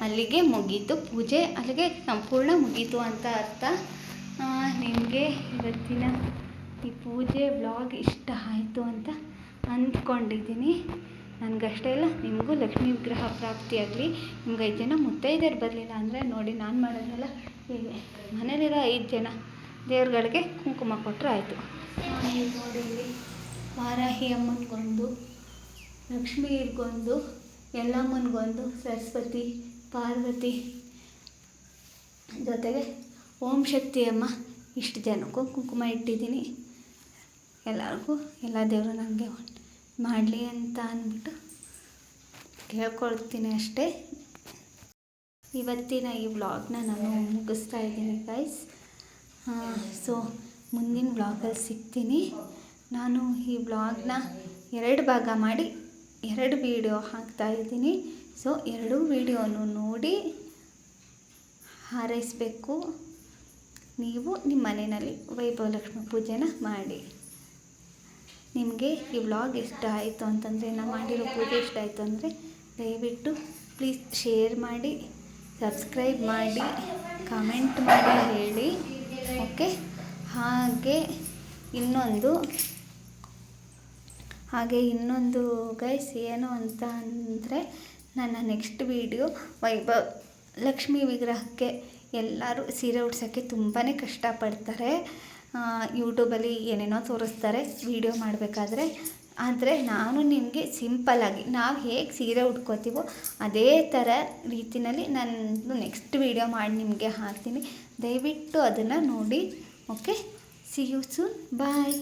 ಅಲ್ಲಿಗೆ ಮುಗೀತು ಪೂಜೆ. ಅಲ್ಲಿಗೆ ಸಂಪೂರ್ಣ ಮುಗೀತು ಅಂತ ಅರ್ಥ. ನಿಮಗೆ ಇವತ್ತಿನ ಈ ಪೂಜೆ ವ್ಲಾಗ್ ಇಷ್ಟ ಆಯಿತು ಅಂತ ಅಂದ್ಕೊಂಡಿದ್ದೀನಿ. ನನಗಷ್ಟೇ ಇಲ್ಲ, ನಿಮಗೂ ಲಕ್ಷ್ಮೀ ವಿಗ್ರಹ ಪ್ರಾಪ್ತಿಯಾಗಲಿ. ನಿಮ್ಗೆ 5 ಜನ ಮುತ್ತೈದೆಯರು ಬರಲಿಲ್ಲ ಅಂದರೆ ನೋಡಿ ನಾನು ಮಾಡೋದಲ್ಲ, ಹೀಗೆ ಮನೇಲಿರೋ 5 ಜನ ದೇವ್ರುಗಳಿಗೆ ಕುಂಕುಮ ಕೊಟ್ಟರೆ ಆಯಿತು. ನೋಡಿ ಇಲ್ಲಿ ವಾರಾಹಿ ಅಮ್ಮನಿಗೊಂದು, ಲಕ್ಷ್ಮೀರ್ಗೊಂದು, ಎಲ್ಲಮ್ಮನಿಗೊಂದು, ಸರಸ್ವತಿ, ಪಾರ್ವತಿ ಜೊತೆಗೆ ಓಂ ಶಕ್ತಿ ಅಮ್ಮ, ಇಷ್ಟು ಜನಕ್ಕೂ ಕುಂಕುಮ ಇಟ್ಟಿದ್ದೀನಿ. ಎಲ್ಲರಿಗೂ ಎಲ್ಲ ದೇವರು ನನಗೆ ಮಾಡಲಿ ಅಂತ ಅಂದ್ಬಿಟ್ಟು ಕೇಳ್ಕೊಳ್ತೀನಿ ಅಷ್ಟೇ. ಇವತ್ತಿನ ಈ ವ್ಲಾಗ್ನ ನಾನು ಮುಗಿಸ್ತಾ ಇದ್ದೀನಿ ಗೈಸ್. ಸೊ ಮುಂದಿನ ವ್ಲಾಗಲ್ಲಿ ಸಿಗ್ತೀನಿ. ನಾನು ಈ ವ್ಲಾಗ್ನ 2 ಭಾಗ ಮಾಡಿ 2 ವೀಡಿಯೋ ಹಾಕ್ತಾಯಿದ್ದೀನಿ. ಸೊ 2 ವೀಡಿಯೋನು ನೋಡಿ ಹಾರೈಸಬೇಕು. ನೀವು ನಿಮ್ಮ ಮನೆಯಲ್ಲಿ ವೈಭವಲಕ್ಷ್ಮಿ ಪೂಜೆನ ಮಾಡಿ. ನಿಮಗೆ ಈ ವ್ಲಾಗ್ ಇಷ್ಟ ಆಯಿತು ಅಂತಂದರೆ, ನಾನು ಮಾಡಿರೋ ಪೂಜೆ ಇಷ್ಟ ಆಯಿತು ಅಂದರೆ ದಯವಿಟ್ಟು ಪ್ಲೀಸ್ ಶೇರ್ ಮಾಡಿ, ಸಬ್ಸ್ಕ್ರೈಬ್ ಮಾಡಿ, ಕಮೆಂಟ್ ಮಾಡಿ ಹೇಳಿ. ಓಕೆ, ಹಾಗೆ ಇನ್ನೊಂದು ಗೈಸ್ ಏನು ಅಂತ ಅಂದರೆ, ನನ್ನ ನೆಕ್ಸ್ಟ್ ವೀಡಿಯೋ ಲಕ್ಷ್ಮೀ ವಿಗ್ರಹಕ್ಕೆ ಎಲ್ಲರೂ ಸೀರೆ ಉಡ್ಸೋಕ್ಕೆ ತುಂಬಾ ಕಷ್ಟಪಡ್ತಾರೆ. ಯೂಟ್ಯೂಬಲ್ಲಿ ಏನೇನೋ ತೋರಿಸ್ತಾರೆ ವೀಡಿಯೋ ಮಾಡಬೇಕಾದ್ರೆ. ಆದರೆ ನಾನು ನಿಮಗೆ ಸಿಂಪಲ್ಲಾಗಿ ನಾವು ಹೇಗೆ ಸೀರೆ ಉಟ್ಕೋತೀವೋ ಅದೇ ಥರ ರೀತಿಯಲ್ಲಿ ನಾನು ನೆಕ್ಸ್ಟ್ ವೀಡಿಯೋ ಮಾಡಿ ನಿಮಗೆ ಹಾಕ್ತೀನಿ. ದಯವಿಟ್ಟು ಅದನ್ನು ನೋಡಿ. Okay, see you soon, bye.